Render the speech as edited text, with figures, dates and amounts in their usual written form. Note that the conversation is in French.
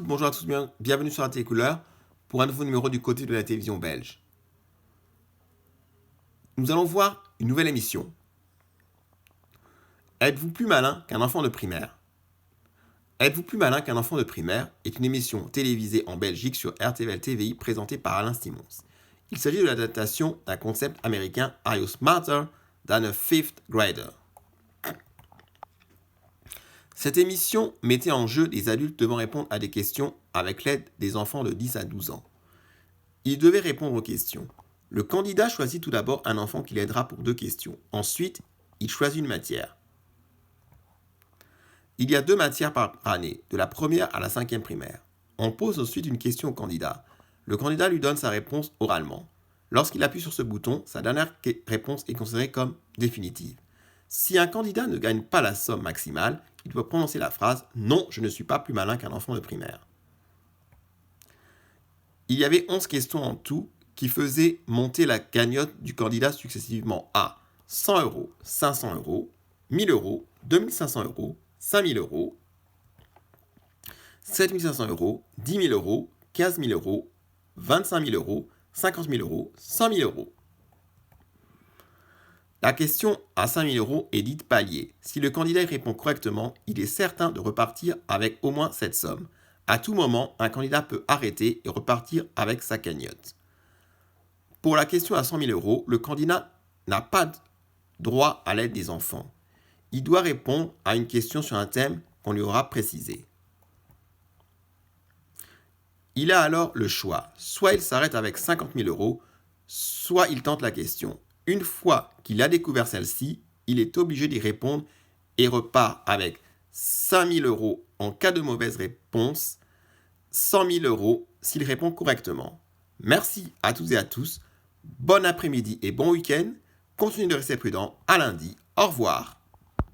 Bonjour à tous, bienvenue sur la Télécouleur pour un nouveau numéro du côté de la télévision belge. Nous allons voir une nouvelle émission. Êtes-vous plus malin qu'un enfant de primaire? Êtes-vous plus malin qu'un enfant de primaire est une émission télévisée en Belgique sur RTVL TVI présentée par Alain Simons. Il s'agit de l'adaptation d'un concept américain Are You Smarter Than a Fifth Grader? Cette émission mettait en jeu des adultes devant répondre à des questions avec l'aide des enfants de 10 à 12 ans. Ils devaient répondre aux questions. Le candidat choisit tout d'abord un enfant qui l'aidera pour 2 questions. Ensuite, il choisit une matière. Il y a 2 matières par année, de la première à la 5e primaire. On pose ensuite une question au candidat. Le candidat lui donne sa réponse oralement. Lorsqu'il appuie sur ce bouton, sa dernière réponse est considérée comme définitive. Si un candidat ne gagne pas la somme maximale, il doit prononcer la phrase « Non, je ne suis pas plus malin qu'un enfant de primaire ». Il y avait 11 questions en tout qui faisaient monter la cagnotte du candidat successivement à 100 €, 500 €, 1000 €, 2500 €, 5000 €, 7500 €, 10 000 €, 15 000 €, 25 000 €, 50 000 €, 100 000 €. La question à 5 000 € est dite palier. Si le candidat y répond correctement, il est certain de repartir avec au moins cette somme. À tout moment, un candidat peut arrêter et repartir avec sa cagnotte. Pour la question à 100 000 €, le candidat n'a pas droit à l'aide des enfants. Il doit répondre à une question sur un thème qu'on lui aura précisé. Il a alors le choix. Soit il s'arrête avec 50 000 €, soit il tente la question. Une fois qu'il a découvert celle-ci, il est obligé d'y répondre et repart avec 5 000 € en cas de mauvaise réponse, 100 000 € s'il répond correctement. Merci à toutes et à tous. Bon après-midi et bon week-end. Continuez de rester prudent. À lundi. Au revoir.